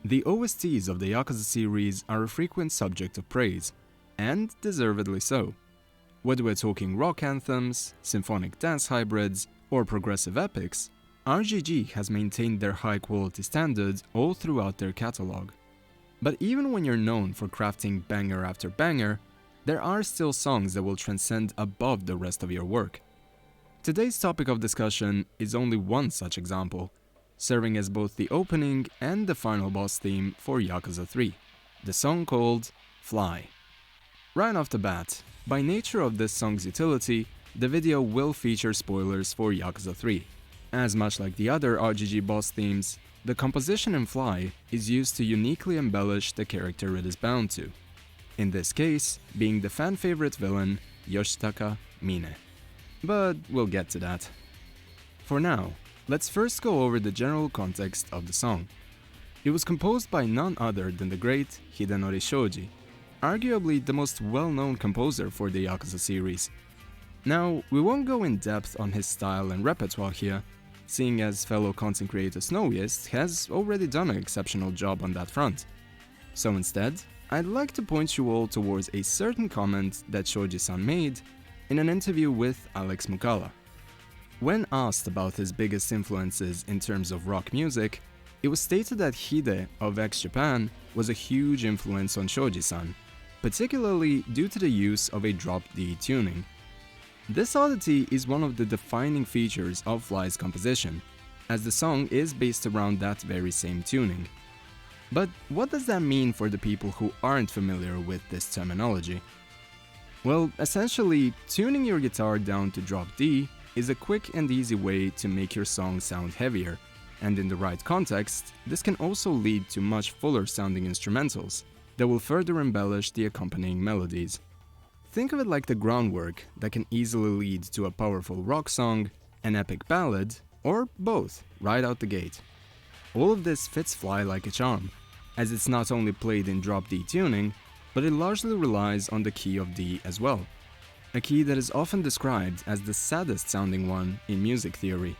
The OSTs of the Yakuza series are a frequent subject of praise, and deservedly so. Whether we're talking rock anthems, symphonic dance hybrids, or progressive epics, RGG has maintained their high-quality standards all throughout their catalog. But even when you're known for crafting banger after banger, there are still songs that will transcend above the rest of your work. Today's topic of discussion is only one such example, serving as both the opening and the final boss theme for Yakuza 3, the song called Fly. Right off the bat, by nature of this song's utility, the video will feature spoilers for Yakuza 3. As much like the other RGG boss themes, the composition in Fly is used to uniquely embellish the character it is bound to. In this case, being the fan-favorite villain, Yoshitaka Mine. But we'll get to that. For now, let's first go over the general context of the song. It was composed by none other than the great Hidenori Shoji, arguably the most well-known composer for the Yakuza series. Now, we won't go in depth on his style and repertoire here, seeing as fellow content creator Snowiest has already done an exceptional job on that front. So instead, I'd like to point you all towards a certain comment that Shoji-san made in an interview with Alex Mukala. When asked about his biggest influences in terms of rock music, it was stated that Hide of X Japan was a huge influence on Shoji-san, particularly due to the use of a drop D tuning. This oddity is one of the defining features of Fly's composition, as the song is based around that very same tuning. But what does that mean for the people who aren't familiar with this terminology? Well, essentially, tuning your guitar down to drop D is a quick and easy way to make your song sound heavier, and in the right context, this can also lead to much fuller sounding instrumentals that will further embellish the accompanying melodies. Think of it like the groundwork that can easily lead to a powerful rock song, an epic ballad, or both right out the gate. All of this fits Fly like a charm, as it's not only played in drop D tuning, but it largely relies on the key of D as well, a key that is often described as the saddest sounding one in music theory.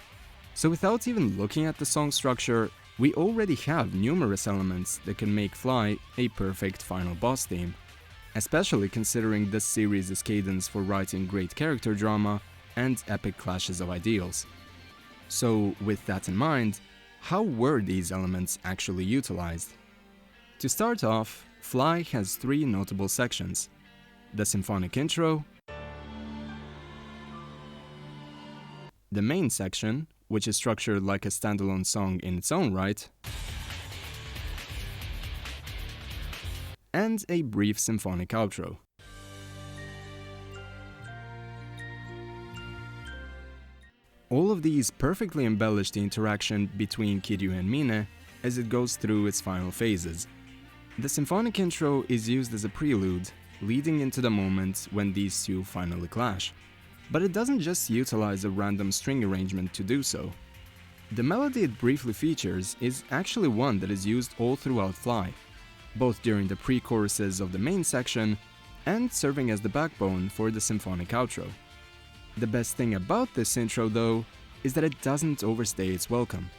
So without even looking at the song structure, we already have numerous elements that can make Fly a perfect final boss theme, especially considering this series' cadence for writing great character drama and epic clashes of ideals. So with that in mind, how were these elements actually utilized? To start off, Fly has three notable sections: the symphonic intro, the main section, which is structured like a standalone song in its own right, and a brief symphonic outro. All of these perfectly embellish the interaction between Kiryu and Mine as it goes through its final phases. The symphonic intro is used as a prelude, leading into the moment when these two finally clash. But it doesn't just utilize a random string arrangement to do so. The melody it briefly features is actually one that is used all throughout Fly, both during the pre-choruses of the main section and serving as the backbone for the symphonic outro. The best thing about this intro, though, is that it doesn't overstay its welcome.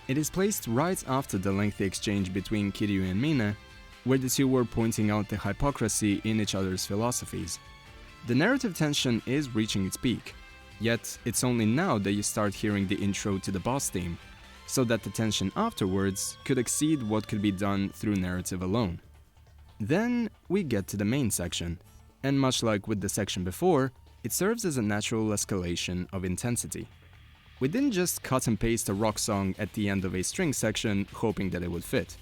It is placed right after the lengthy exchange between Kiryu and Mine, where the two were pointing out the hypocrisy in each other's philosophies. The narrative tension is reaching its peak, yet it's only now that you start hearing the intro to the boss theme, so that the tension afterwards could exceed what could be done through narrative alone. Then we get to the main section, and much like with the section before, it serves as a natural escalation of intensity. We didn't just cut and paste a rock song at the end of a string section hoping that it would fit.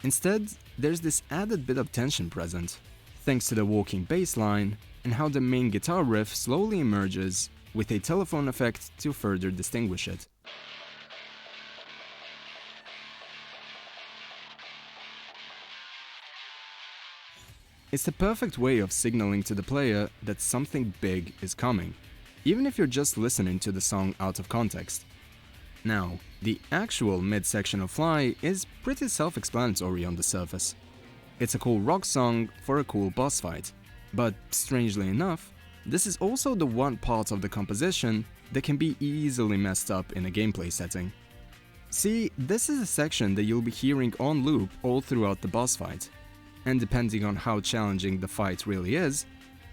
Instead, there's this added bit of tension present, thanks to the walking bass line and how the main guitar riff slowly emerges with a telephone effect to further distinguish it. It's the perfect way of signaling to the player that something big is coming, even if you're just listening to the song out of context. Now, the actual mid-section of Fly is pretty self-explanatory on the surface. It's a cool rock song for a cool boss fight, but strangely enough, this is also the one part of the composition that can be easily messed up in a gameplay setting. See, this is a section that you'll be hearing on loop all throughout the boss fight, and depending on how challenging the fight really is,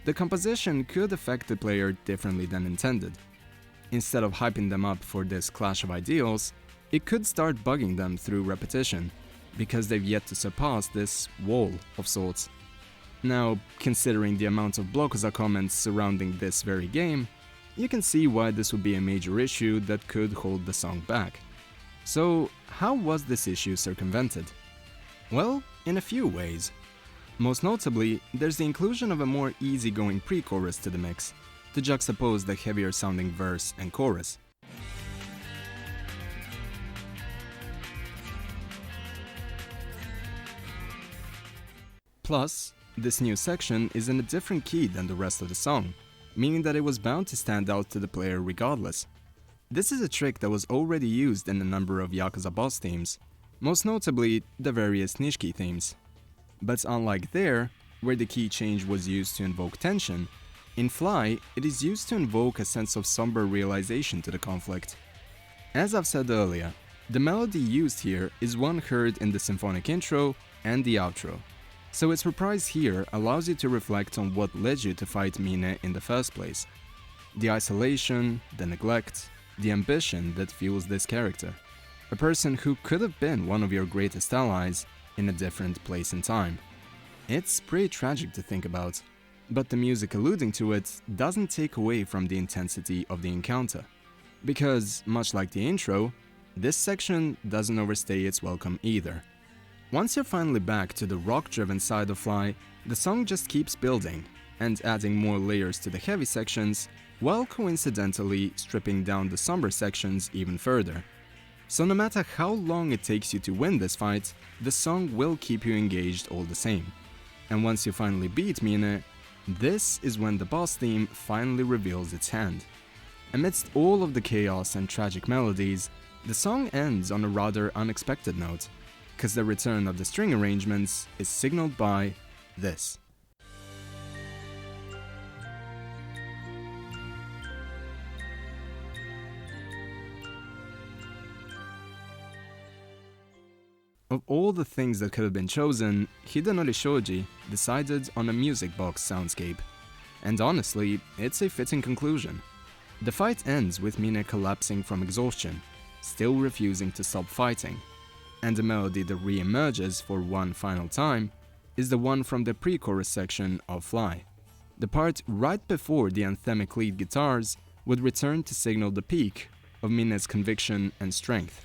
the composition could affect the player differently than intended. Instead of hyping them up for this clash of ideals, it could start bugging them through repetition, because they've yet to surpass this wall of sorts. Now, considering the amount of Blokuza comments surrounding this very game, you can see why this would be a major issue that could hold the song back. So, how was this issue circumvented? Well, in a few ways. Most notably, there's the inclusion of a more easygoing pre-chorus to the mix, to juxtapose the heavier sounding verse and chorus. Plus, this new section is in a different key than the rest of the song, meaning that it was bound to stand out to the player regardless. This is a trick that was already used in a number of Yakuza boss themes, most notably the various Nishiki themes. But unlike there, where the key change was used to invoke tension, in Fly, it is used to invoke a sense of somber realization to the conflict. As I've said earlier, the melody used here is one heard in the symphonic intro and the outro, so its reprise here allows you to reflect on what led you to fight Mine in the first place. The isolation, the neglect, the ambition that fuels this character. A person who could have been one of your greatest allies in a different place and time. It's pretty tragic to think about, but the music alluding to it doesn't take away from the intensity of the encounter. Because, much like the intro, this section doesn't overstay its welcome either. Once you're finally back to the rock-driven side of Fly, the song just keeps building and adding more layers to the heavy sections, while coincidentally stripping down the somber sections even further. So no matter how long it takes you to win this fight, the song will keep you engaged all the same. And once you finally beat Mine, this is when the boss theme finally reveals its hand. Amidst all of the chaos and tragic melodies, the song ends on a rather unexpected note, because the return of the string arrangements is signaled by this. Of all the things that could have been chosen, Hidenori Shoji decided on a music box soundscape. And honestly, it's a fitting conclusion. The fight ends with Mine collapsing from exhaustion, still refusing to stop fighting. And the melody that re-emerges for one final time is the one from the pre-chorus section of Fly. The part right before the anthemic lead guitars would return to signal the peak of Mine's conviction and strength.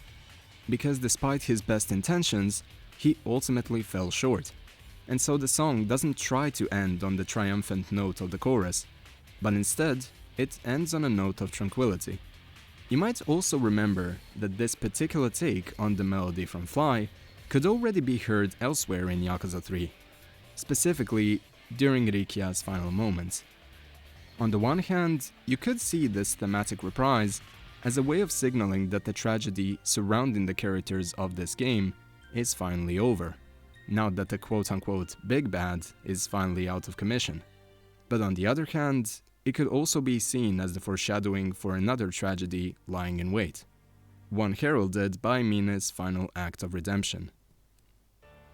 Because despite his best intentions, he ultimately fell short, and so the song doesn't try to end on the triumphant note of the chorus, but instead, it ends on a note of tranquility. You might also remember that this particular take on the melody from Fly could already be heard elsewhere in Yakuza 3, specifically during Rikia's final moments. On the one hand, you could see this thematic reprise as a way of signaling that the tragedy surrounding the characters of this game is finally over, now that the quote-unquote big bad is finally out of commission. But on the other hand, it could also be seen as the foreshadowing for another tragedy lying in wait, one heralded by Mine's final act of redemption.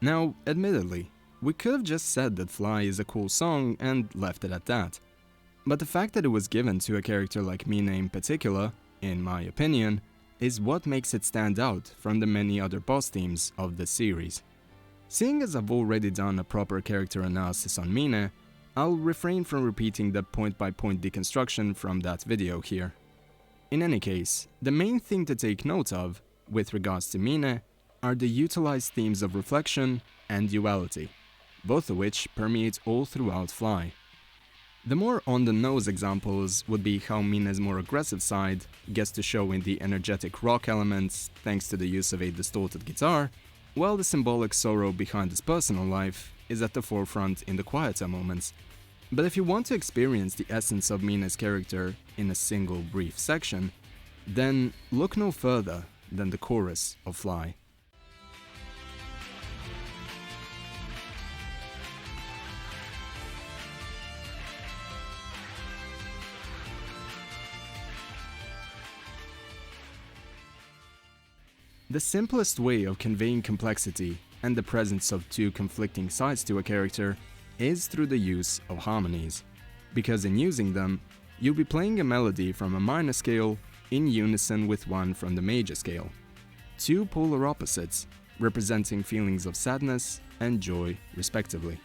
Now, admittedly, we could have just said that Fly is a cool song and left it at that, but the fact that it was given to a character like Mine in particular, in my opinion, is what makes it stand out from the many other boss themes of this series. Seeing as I've already done a proper character analysis on Mine, I'll refrain from repeating the point-by-point deconstruction from that video here. In any case, the main thing to take note of, with regards to Mine, are the utilized themes of reflection and duality, both of which permeate all throughout Fly. The more on-the-nose examples would be how Mine's more aggressive side gets to show in the energetic rock elements thanks to the use of a distorted guitar, while the symbolic sorrow behind his personal life is at the forefront in the quieter moments. But if you want to experience the essence of Mine's character in a single brief section, then look no further than the chorus of Fly. The simplest way of conveying complexity and the presence of two conflicting sides to a character is through the use of harmonies, because in using them, you'll be playing a melody from a minor scale in unison with one from the major scale. Two polar opposites, representing feelings of sadness and joy respectively.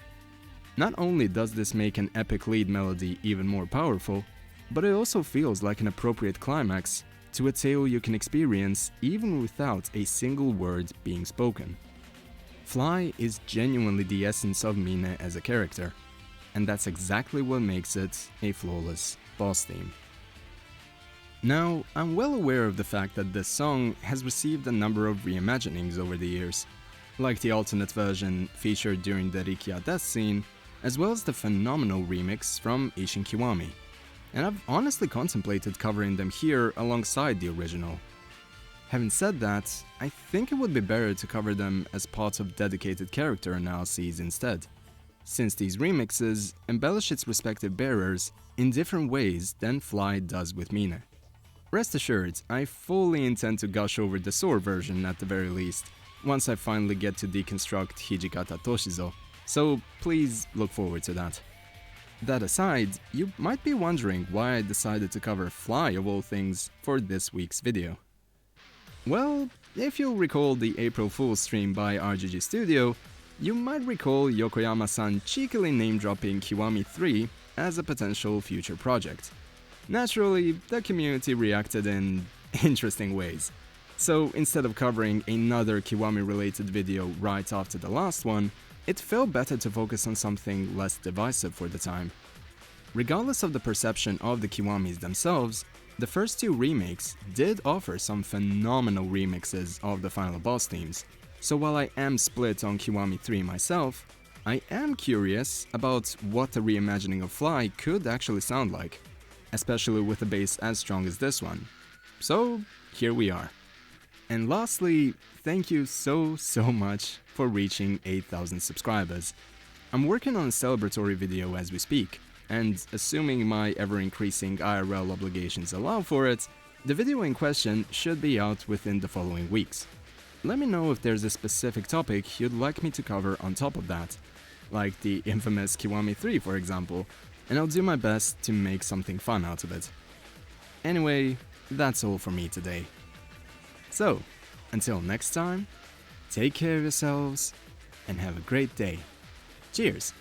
Not only does this make an epic lead melody even more powerful, but it also feels like an appropriate climax to a tale you can experience even without a single word being spoken. Fly is genuinely the essence of Mine as a character, and that's exactly what makes it a flawless boss theme. Now, I'm well aware of the fact that this song has received a number of reimaginings over the years, like the alternate version featured during the Rikia death scene, as well as the phenomenal remix from Ishin Kiwami, and I've honestly contemplated covering them here alongside the original. Having said that, I think it would be better to cover them as part of dedicated character analyses instead, since these remixes embellish its respective bearers in different ways than Fly does with Mine. Rest assured, I fully intend to gush over the Soar version at the very least, once I finally get to deconstruct Hijikata Toshizo, so please look forward to that. That aside, you might be wondering why I decided to cover Fly of all things for this week's video. Well, if you'll recall the April Fool's stream by RGG Studio, you might recall Yokoyama-san cheekily name-dropping Kiwami 3 as a potential future project. Naturally, the community reacted in interesting ways. So instead of covering another Kiwami-related video right after the last one, it felt better to focus on something less divisive for the time. Regardless of the perception of the Kiwamis themselves, the first two remakes did offer some phenomenal remixes of the final boss themes, so while I am split on Kiwami 3 myself, I am curious about what a reimagining of Fly could actually sound like, especially with a bass as strong as this one. So here we are. And lastly, thank you so much for reaching 8,000 subscribers. I'm working on a celebratory video as we speak, and assuming my ever-increasing IRL obligations allow for it, the video in question should be out within the following weeks. Let me know if there's a specific topic you'd like me to cover on top of that, like the infamous Kiwami 3 for example, and I'll do my best to make something fun out of it. Anyway, that's all for me today. So, until next time, take care of yourselves and have a great day. Cheers!